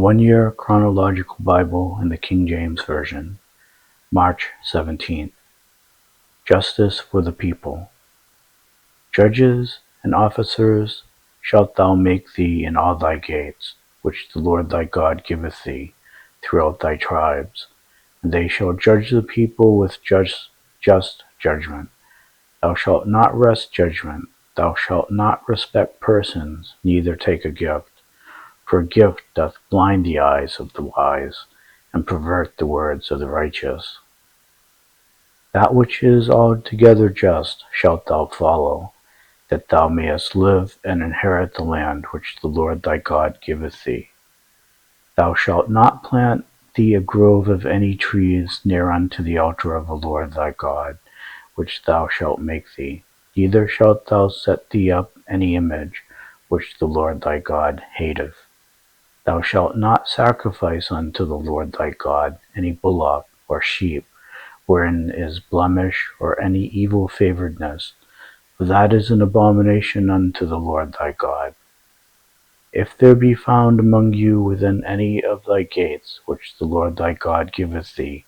1 Year Chronological Bible in the King James Version, March 17th. Justice for the people. Judges and officers shalt thou make thee in all thy gates, which the Lord thy God giveth thee, throughout thy tribes, and they shall judge the people with just judgment. Thou shalt not wrest judgment, thou shalt not respect persons, neither take a gift. For a gift doth blind the eyes of the wise, and pervert the words of the righteous. That which is altogether just shalt thou follow, that thou mayest live and inherit the land which the Lord thy God giveth thee. Thou shalt not plant thee a grove of any trees near unto the altar of the Lord thy God, which thou shalt make thee, neither shalt thou set thee up any image, which the Lord thy God hateth. Thou shalt not sacrifice unto the Lord thy God any bullock or sheep, wherein is blemish or any evil favoredness, for that is an abomination unto the Lord thy God. If there be found among you within any of thy gates, which the Lord thy God giveth thee,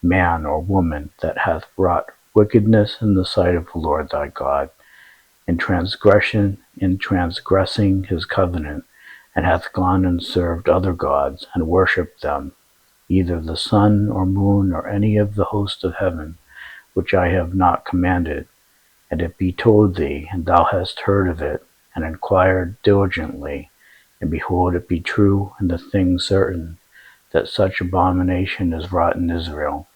man or woman that hath wrought wickedness in the sight of the Lord thy God, in transgressing his covenant, and hath gone and served other gods, and worshipped them, either the sun or moon or any of the host of heaven, which I have not commanded, and it be told thee, and thou hast heard of it, and inquired diligently, and behold, it be true, and the thing certain, that such abomination is wrought in Israel,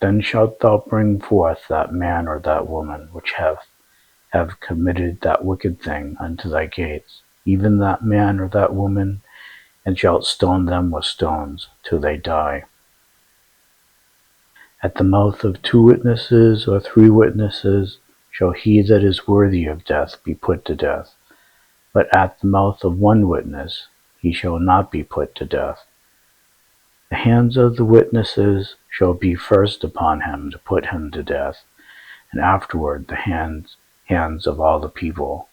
then shalt thou bring forth that man or that woman which have committed that wicked thing unto thy gates, even that man or that woman, and shalt stone them with stones till they die. At the mouth of 2 witnesses or 3 witnesses shall he that is worthy of death be put to death, but at the mouth of 1 witness he shall not be put to death. The hands of the witnesses shall be first upon him to put him to death, and afterward the hands of all the people.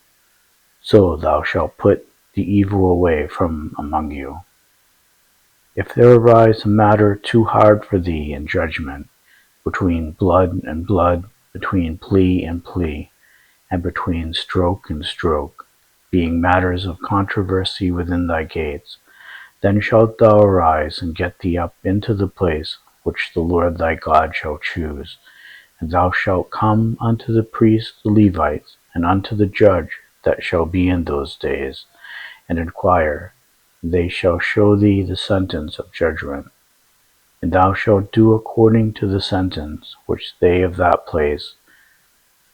So thou shalt put the evil away from among you. If there arise a matter too hard for thee in judgment, between blood and blood, between plea and plea, and between stroke and stroke, being matters of controversy within thy gates, then shalt thou arise and get thee up into the place which the Lord thy God shall choose, and thou shalt come unto the priests the Levites, and unto the judge that shall be in those days, and inquire, and they shall show thee the sentence of judgment. And thou shalt do according to the sentence which they of that place,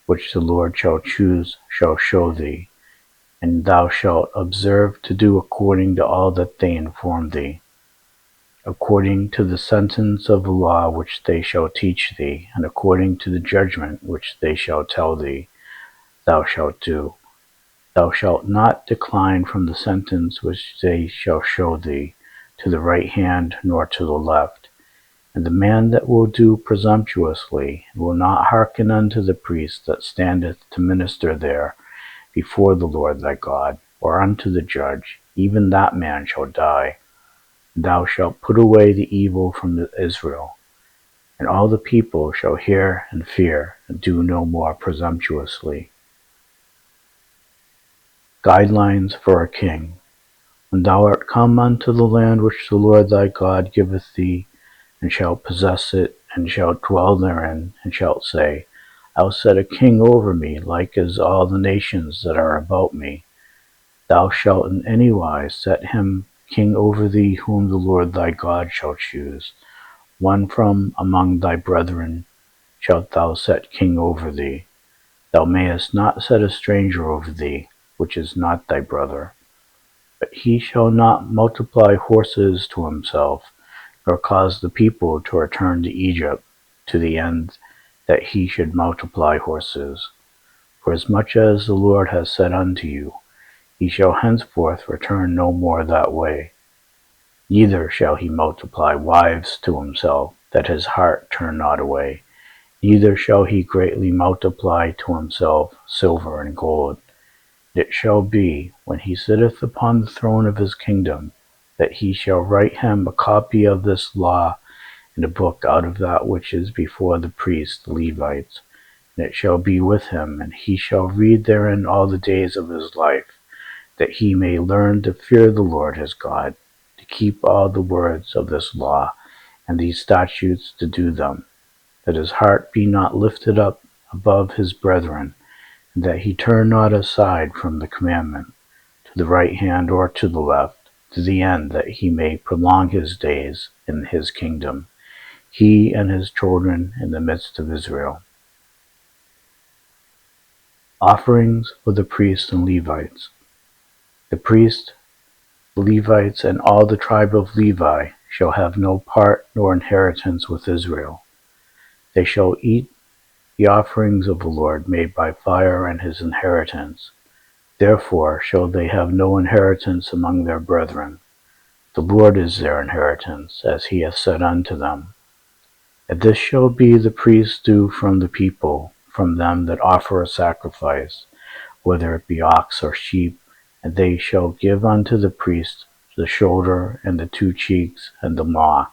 which the Lord shall choose, shall show thee, and thou shalt observe to do according to all that they inform thee, according to the sentence of the law which they shall teach thee, and according to the judgment which they shall tell thee, thou shalt do. Thou shalt not decline from the sentence which they shall show thee, to the right hand nor to the left. And the man that will do presumptuously, and will not hearken unto the priest that standeth to minister there before the Lord thy God, or unto the judge, even that man shall die. And thou shalt put away the evil from Israel, and all the people shall hear and fear, and do no more presumptuously. Guidelines for a king. When thou art come unto the land which the Lord thy God giveth thee, and shalt possess it, and shalt dwell therein, and shalt say, I'll set a king over me, like as all the nations that are about me. Thou shalt in any wise set him king over thee, whom the Lord thy God shall choose. One from among thy brethren shalt thou set king over thee. Thou mayest not set a stranger over thee, which is not thy brother. But he shall not multiply horses to himself, nor cause the people to return to Egypt, to the end that he should multiply horses. For as much as the Lord has said unto you, he shall henceforth return no more that way. Neither shall he multiply wives to himself, that his heart turn not away. Neither shall he greatly multiply to himself silver and gold. It shall be, when he sitteth upon the throne of his kingdom, that he shall write him a copy of this law in a book out of that which is before the priests the Levites, and it shall be with him, and he shall read therein all the days of his life, that he may learn to fear the Lord his God, to keep all the words of this law and these statutes to do them, that his heart be not lifted up above his brethren, and that he turn not aside from the commandment, to the right hand or to the left, to the end that he may prolong his days in his kingdom, he and his children in the midst of Israel. Offerings for the priests and Levites. The priests, the Levites, and all the tribe of Levi shall have no part nor inheritance with Israel. They shall eat the offerings of the Lord made by fire and his inheritance. Therefore shall they have no inheritance among their brethren. The Lord is their inheritance, as he hath said unto them. And this shall be the priest's due from the people, from them that offer a sacrifice, whether it be ox or sheep, and they shall give unto the priest the shoulder, and the 2 cheeks, and the maw.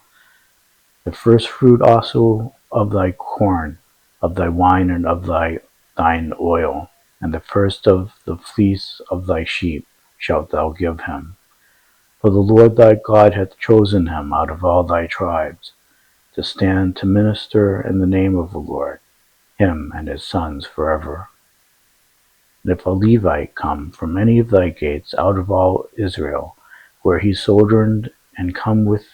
The first fruit also of thy corn, of thy wine, and of thine oil, and the first of the fleece of thy sheep shalt thou give him. For the Lord thy God hath chosen him out of all thy tribes, to stand to minister in the name of the Lord, him and his sons forever. And if a Levite come from any of thy gates out of all Israel, where he sojourned, and come with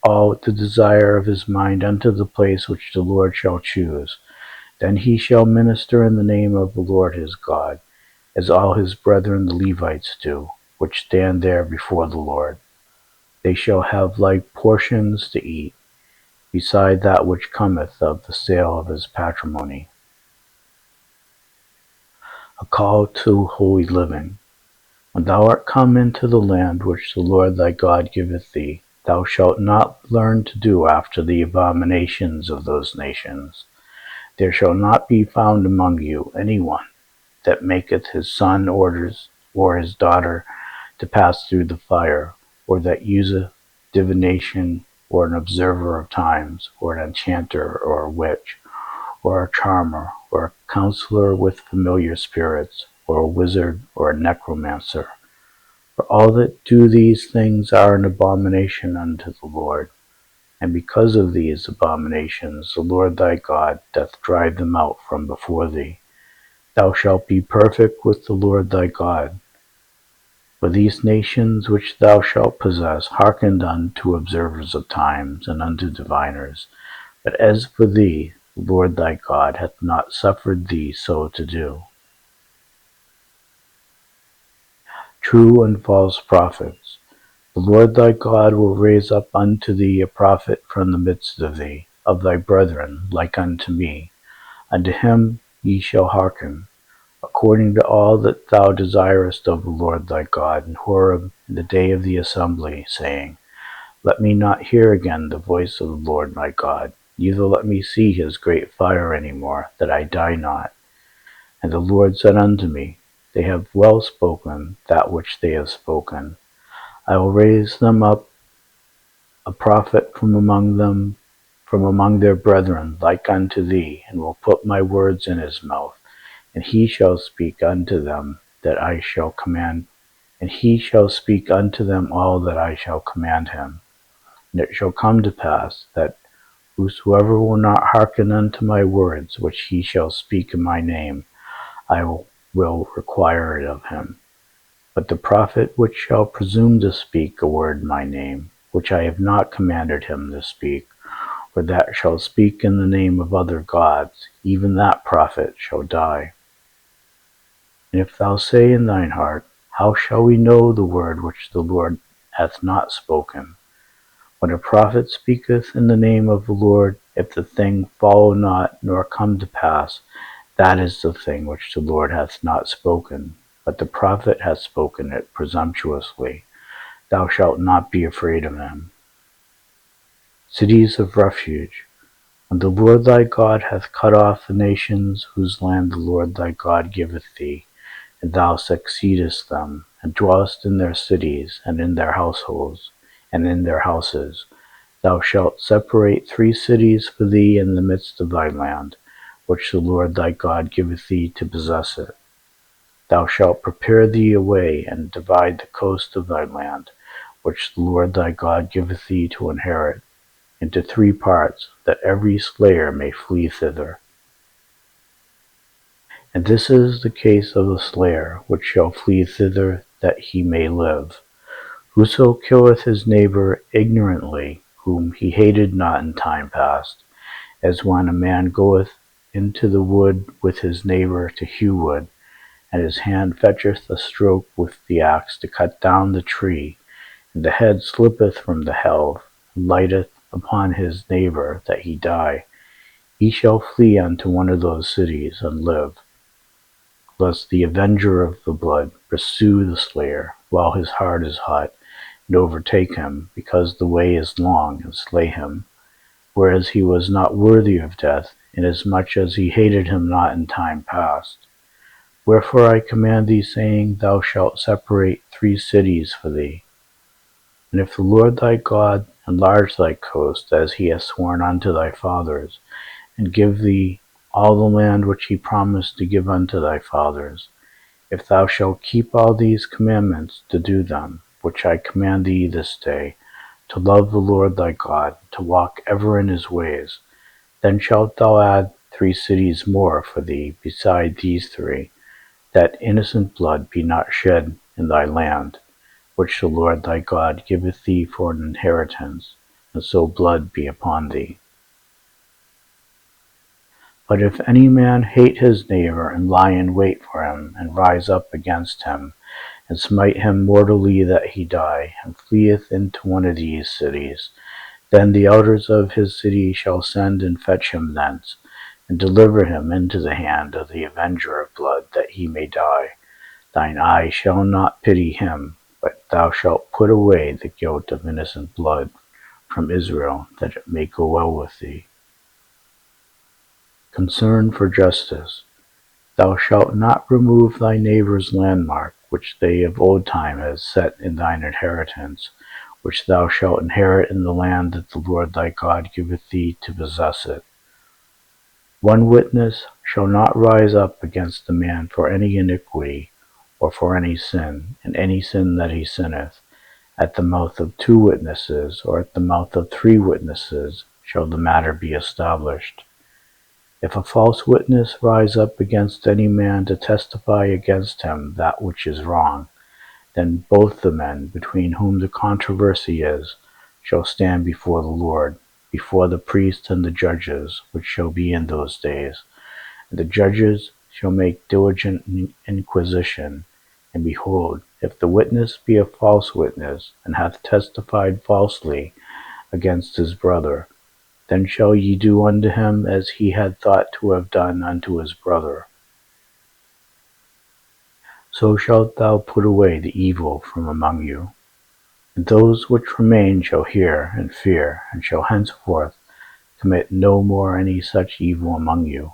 all the desire of his mind unto the place which the Lord shall choose, then he shall minister in the name of the Lord his God, as all his brethren the Levites do, which stand there before the Lord. They shall have like portions to eat, beside that which cometh of the sale of his patrimony. A call to holy living. When thou art come into the land which the Lord thy God giveth thee, thou shalt not learn to do after the abominations of those nations. There shall not be found among you any one that maketh his son or his daughter to pass through the fire, or that useth divination, or an observer of times, or an enchanter, or a witch, or a charmer, or a counselor with familiar spirits, or a wizard, or a necromancer. For all that do these things are an abomination unto the Lord. And because of these abominations the Lord thy God doth drive them out from before thee. Thou shalt be perfect with the Lord thy God. For these nations which thou shalt possess hearkened unto observers of times, and unto diviners. But as for thee, the Lord thy God hath not suffered thee so to do. True and false prophets. The Lord thy God will raise up unto thee a prophet from the midst of thee, of thy brethren, like unto me. Unto him ye shall hearken, according to all that thou desirest of the Lord thy God in Horeb in the day of the assembly, saying, Let me not hear again the voice of the Lord my God, neither let me see his great fire any more, that I die not. And the Lord said unto me, They have well spoken that which they have spoken. I will raise them up a prophet from among them, from among their brethren, like unto thee, and will put my words in his mouth, and he shall speak unto them that I shall command, and he shall speak unto them all that I shall command him. And it shall come to pass that whosoever will not hearken unto my words, which he shall speak in my name, I will require it of him. But the prophet which shall presume to speak a word in my name, which I have not commanded him to speak, or that shall speak in the name of other gods, even that prophet shall die. And if thou say in thine heart, How shall we know the word which the Lord hath not spoken? When a prophet speaketh in the name of the Lord, if the thing follow not, nor come to pass, that is the thing which the Lord hath not spoken, but the prophet hath spoken it presumptuously. Thou shalt not be afraid of him. Cities of refuge. When the Lord thy God hath cut off the nations whose land the Lord thy God giveth thee, and thou succeedest them, and dwellest in their cities and in their households, and in their houses. Thou shalt separate 3 cities for thee in the midst of thy land, which the Lord thy God giveth thee to possess it. Thou shalt prepare thee a way, and divide the coast of thy land, which the Lord thy God giveth thee to inherit, into 3 parts, that every slayer may flee thither. And this is the case of the slayer, which shall flee thither, that he may live. Whoso killeth his neighbor ignorantly, whom he hated not in time past, as when a man goeth into the wood with his neighbor to hew wood, and his hand fetcheth a stroke with the axe to cut down the tree, and the head slippeth from the helve, and lighteth upon his neighbor that he die, he shall flee unto one of those cities and live, lest the avenger of the blood pursue the slayer while his heart is hot, and overtake him, because the way is long, and slay him, whereas he was not worthy of death, inasmuch as he hated him not in time past. Wherefore I command thee, saying, Thou shalt separate 3 cities for thee. And if the Lord thy God enlarge thy coast, as he hath sworn unto thy fathers, and give thee all the land which he promised to give unto thy fathers, if thou shalt keep all these commandments to do them, which I command thee this day, to love the Lord thy God, to walk ever in his ways, then shalt thou add 3 cities more for thee beside these 3, that innocent blood be not shed in thy land, which the Lord thy God giveth thee for an inheritance, and so blood be upon thee. But if any man hate his neighbor, and lie in wait for him, and rise up against him, and smite him mortally that he die, and fleeth into one of these cities, then the elders of his city shall send and fetch him thence, and deliver him into the hand of the avenger of blood, that he may die. Thine eye shall not pity him, but thou shalt put away the guilt of innocent blood from Israel, that it may go well with thee. Concern for justice. Thou shalt not remove thy neighbor's landmark, which they of old time have set in thine inheritance, which thou shalt inherit in the land that the Lord thy God giveth thee to possess it. 1 witness shall not rise up against a man for any iniquity, or for any sin, and any sin that he sinneth. At the mouth of 2 witnesses, or at the mouth of 3 witnesses, shall the matter be established. If a false witness rise up against any man to testify against him that which is wrong, then both the men between whom the controversy is shall stand before the Lord, before the priests and the judges, which shall be in those days. And the judges shall make diligent inquisition. And behold, if the witness be a false witness, and hath testified falsely against his brother, then shall ye do unto him as he had thought to have done unto his brother. So shalt thou put away the evil from among you. And those which remain shall hear and fear, and shall henceforth commit no more any such evil among you.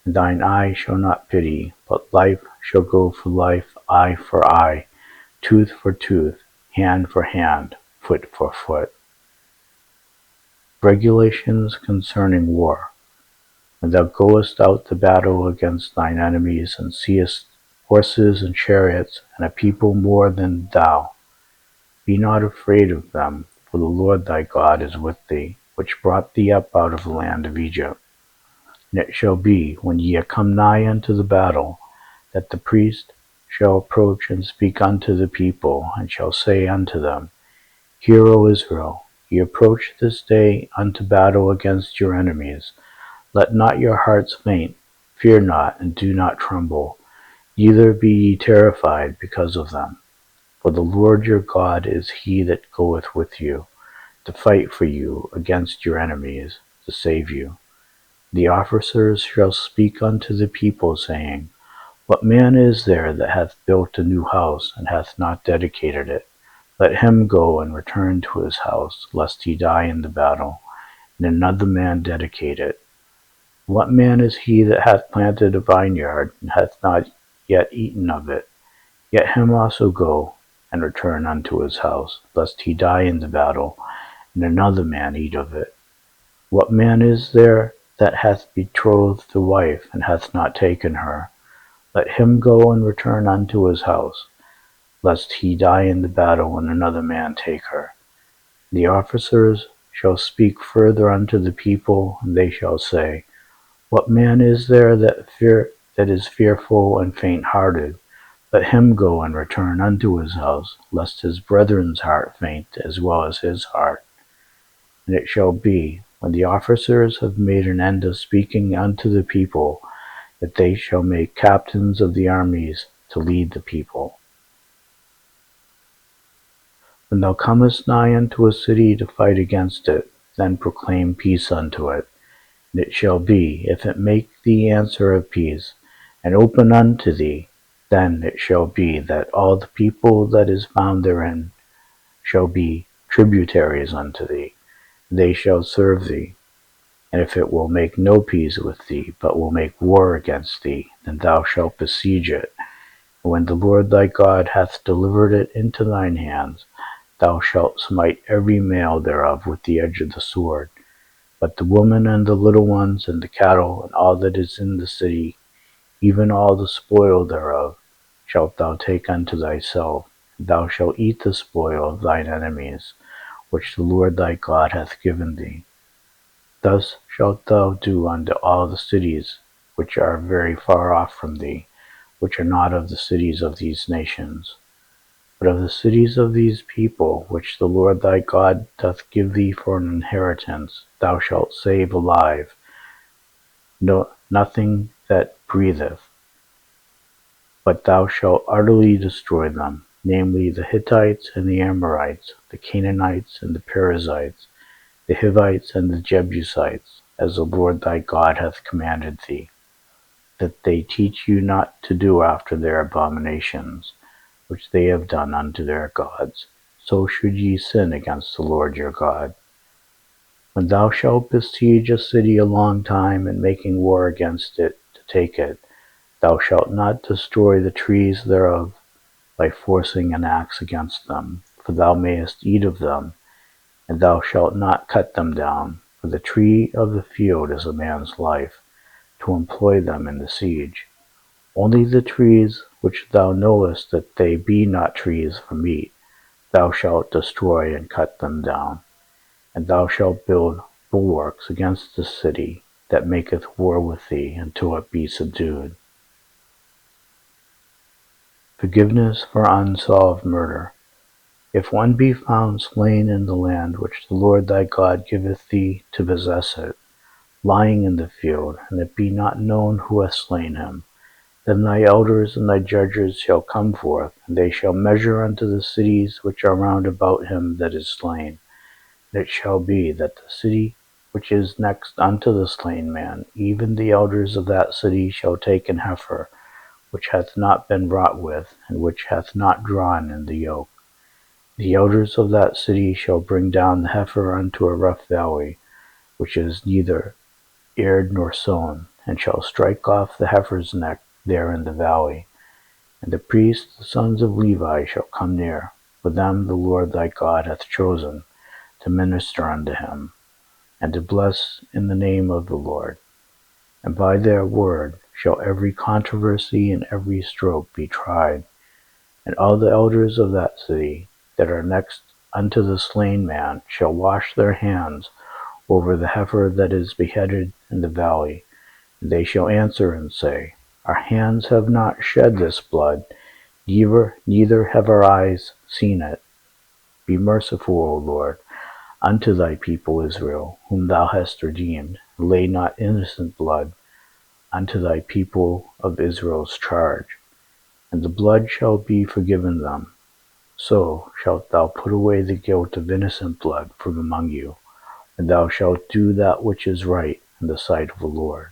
And thine eye shall not pity, but life shall go for life, eye for eye, tooth for tooth, hand for hand, foot for foot. Regulations concerning war. When thou goest out to battle against thine enemies, and seest horses and chariots, and a people more than thou, be not afraid of them, for the Lord thy God is with thee, which brought thee up out of the land of Egypt. And it shall be, when ye are come nigh unto the battle, that the priest shall approach and speak unto the people, and shall say unto them, Hear, O Israel, ye approach this day unto battle against your enemies. Let not your hearts faint, fear not, and do not tremble, neither be ye terrified because of them. For the Lord your God is he that goeth with you, to fight for you against your enemies, to save you. The officers shall speak unto the people, saying, What man is there that hath built a new house, and hath not dedicated it? Let him go and return to his house, lest he die in the battle, and another man dedicate it. What man is he that hath planted a vineyard, and hath not yet eaten of it? Let him also go, and return unto his house, lest he die in the battle, and another man eat of it. What man is there that hath betrothed a wife, and hath not taken her? Let him go and return unto his house, lest he die in the battle, and another man take her. The officers shall speak further unto the people, and they shall say, What man is there that is fearful and faint-hearted? Let him go and return unto his house, lest his brethren's heart faint as well as his heart. And it shall be, when the officers have made an end of speaking unto the people, that they shall make captains of the armies to lead the people. When thou comest nigh unto a city to fight against it, then proclaim peace unto it. And it shall be, if it make thee answer of peace, and open unto thee, then it shall be that all the people that is found therein shall be tributaries unto thee, and they shall serve thee. And if it will make no peace with thee, but will make war against thee, then thou shalt besiege it. And when the Lord thy God hath delivered it into thine hands, thou shalt smite every male thereof with the edge of the sword. But the woman and the little ones, and the cattle, and all that is in the city, even all the spoil thereof, shalt thou take unto thyself, and thou shalt eat the spoil of thine enemies, which the Lord thy God hath given thee. Thus shalt thou do unto all the cities which are very far off from thee, which are not of the cities of these nations. But of the cities of these people, which the Lord thy God doth give thee for an inheritance, thou shalt save alive nothing that breatheth, but thou shalt utterly destroy them, namely the Hittites and the Amorites, the Canaanites and the Perizzites, the Hivites and the Jebusites, as the Lord thy God hath commanded thee, that they teach you not to do after their abominations, which they have done unto their gods. So should ye sin against the Lord your God. When thou shalt besiege a city a long time, and making war against it to take it, thou shalt not destroy the trees thereof by forcing an axe against them, for thou mayest eat of them, and thou shalt not cut them down, for the tree of the field is a man's life, to employ them in the siege. Only the trees which thou knowest that they be not trees for meat, thou shalt destroy and cut them down. And thou shalt build bulwarks against the city that maketh war with thee until it be subdued. Forgiveness for unsolved murder. If one be found slain in the land which the Lord thy God giveth thee to possess it, lying in the field, and it be not known who hath slain him, then thy elders and thy judges shall come forth, and they shall measure unto the cities which are round about him that is slain. And it shall be that the city which is next unto the slain man, even the elders of that city shall take an heifer, which hath not been wrought with, and which hath not drawn in the yoke. The elders of that city shall bring down the heifer unto a rough valley, which is neither eared nor sown, and shall strike off the heifer's neck there in the valley. And the priests, the sons of Levi, shall come near, for them the Lord thy God hath chosen, to minister unto him, and to bless in the name of the Lord. And by their word shall every controversy and every stroke be tried. And all the elders of that city that are next unto the slain man shall wash their hands over the heifer that is beheaded in the valley. And they shall answer and say, Our hands have not shed this blood, neither have our eyes seen it. Be merciful, O Lord, unto thy people Israel, whom thou hast redeemed, and lay not innocent blood unto thy people of Israel's charge. And the blood shall be forgiven them. So shalt thou put away the guilt of innocent blood from among you, and thou shalt do that which is right in the sight of the Lord.